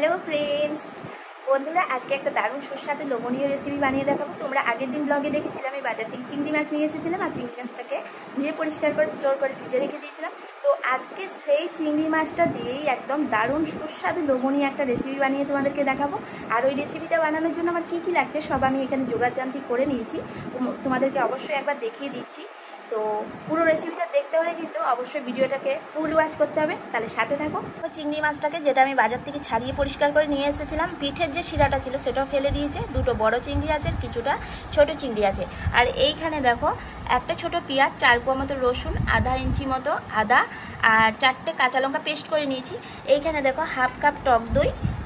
Hello friends, বন্ধুরা আজকে একটা দারুণ সুস্বাদু লোভনীয় রেসিপি বানিয়ে দেখাবো। তোমরা আগের দিন ব্লগে দেখেছিলাম আমি বাজার থেকে চিংড়ি মাছ নিয়ে এসেছিলাম আর চিংড়ি মাছটাকে ধুয়ে পরিষ্কার করে স্টোর করে ফ্রিজে রেখে দিয়েছিলাম। তো আজকে সেই চিংড়ি মাছটা দিয়েই একদম দারুণ সুস্বাদু লোভনীয় একটা রেসিপি বানিয়ে তোমাদেরকে দেখাবো। আর ওই রেসিপিটা বানানোর জন্য আমার কী কী লাগছে সব আমি এখানে জোগাড়যন্ত্র করে নিয়েছি, তোমাদেরকে অবশ্যই একবার দেখিয়ে দিচ্ছি। তো পুরো রেসিপিটা দেখতে হলে কিন্তু অবশ্যই ভিডিওটাকে ফুল ওয়াচ করতে হবে, তাহলে সাথে থাকো। চিংড়ি মাছটাকে যেটা আমি বাজার থেকে ছাড়িয়ে পরিষ্কার করে নিয়ে এসেছিলাম, পিঠের যে শিরাটা ছিল সেটাও ফেলে দিয়েছে। দুটো বড় চিংড়ি আছে, কিছুটা ছোট চিংড়ি আছে। আর এইখানে দেখো একটা ছোট পেঁয়াজ, 4 কোয়া মতো রসুন, আধা ইঞ্চি মতো আদা আর 4টে কাঁচা লঙ্কা পেস্ট করে নিয়েছি। এইখানে দেখো হাফ কাপ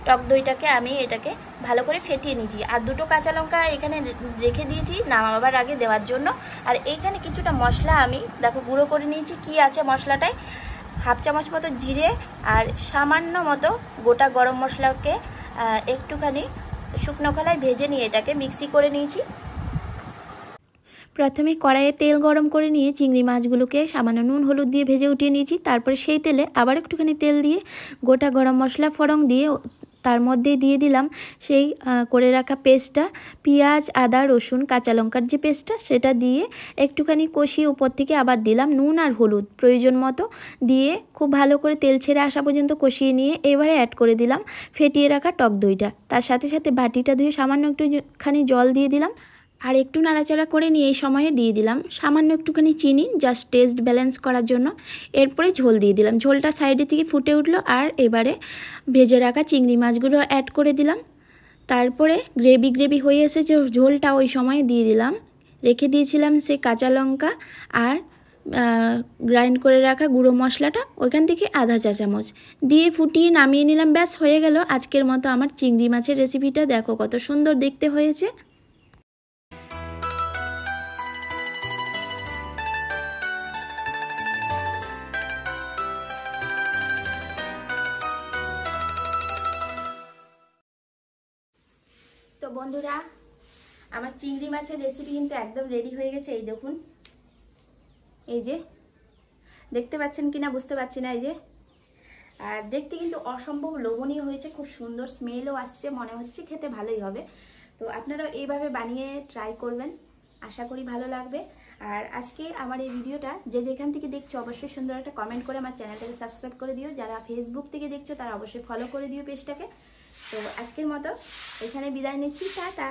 টক দইটাকে আমি এটাকে ভালো করে ফেটিয়ে নিয়েছি। আর দুটো কাঁচা লঙ্কা এখানে রেখে দিয়েছি নামাবার আগে দেওয়ার জন্য। আর এইখানে কিছুটা মশলা আমি দেখো গুঁড়ো করে নিয়েছি। কি আছে মশলাটায়? হাফ চামচ মতো জিরে আর সামান্য মতো গোটা গরম মশলাকে একটুখানি শুকনো খোলায় ভেজে নিয়ে এটাকে মিক্সি করে নিয়েছি। প্রথমে কড়াইয়ে তেল গরম করে নিয়ে চিংড়ি মাছগুলোকে সামান্য নুন হলুদ দিয়ে ভেজে উঠিয়ে নিয়েছি। তারপরে সেই তেলে আবার একটুখানি তেল দিয়ে গোটা গরম মশলা ফোড়ন দিয়ে তার মধ্যে দিয়ে দিলাম সেই করে রাখা পেস্টটা, পেঁয়াজ আদা রসুন কাঁচা লঙ্কার যে পেস্টটা সেটা দিয়ে একটুখানি কষিয়ে উপর থেকে আবার দিলাম নুন আর হলুদ প্রয়োজন মতো দিয়ে খুব ভালো করে তেল ছেড়ে আসা পর্যন্ত কষিয়ে নিয়ে এবারে অ্যাড করে দিলাম ফেটিয়ে রাখা টক দইটা। তার সাথে সাথে বাটিটা ধুয়ে সামান্য একটুখানি জল দিয়ে দিলাম আর একটু নাড়াচাড়া করে নিয়ে এই সময়ে দিয়ে দিলাম সামান্য একটুখানি চিনি, জাস্ট টেস্ট ব্যালেন্স করার জন্য। এরপরে ঝোল দিয়ে দিলাম। ঝোলটা সাইডে থেকে ফুটে উঠলো আর এবারে ভেজে রাখা চিংড়ি মাছগুলো অ্যাড করে দিলাম। তারপরে গ্রেভি হয়ে এসেছে, ঝোলটা ওই সময়ে দিয়ে দিলাম। রেখে দিয়েছিলাম সে কাঁচা লঙ্কা আর গ্রাইন্ড করে রাখা গুঁড়ো মশলাটা, ওইখান থেকে আধা চা চামচ দিয়ে ফুটিয়ে নামিয়ে নিলাম। ব্যাস হয়ে গেল আজকের মতো আমার চিংড়ি মাছের রেসিপিটা। দেখো কত সুন্দর দেখতে হয়েছে। তো বন্ধুরা আমার চিংড়ি মাছের রেসিপি কিন্তু একদম রেডি হয়ে গেছে। এই দেখুন, এই যে দেখতে পাচ্ছেন কিনা বুঝতে পারছি না, এই যে। আর দেখতে কিন্তু অসম্ভব লোভনীয় হয়েছে, খুব সুন্দর স্মেলও আসছে, মনে হচ্ছে খেতে ভালোই হবে। তো আপনারাও এইভাবে বানিয়ে ট্রাই করবেন, আশা করি ভালো লাগবে। আর আজকে আমার এই ভিডিওটা যে যেখান থেকে দেখছো অবশ্যই সুন্দর একটা কমেন্ট করে আমার চ্যানেলটাকে সাবস্ক্রাইব করে দিও। যারা ফেসবুক থেকে দেখছো তারা অবশ্যই ফলো করে দিও পেজটাকে। তো আজকের মতো এখানে বিদায় নিচ্ছি, টাটা।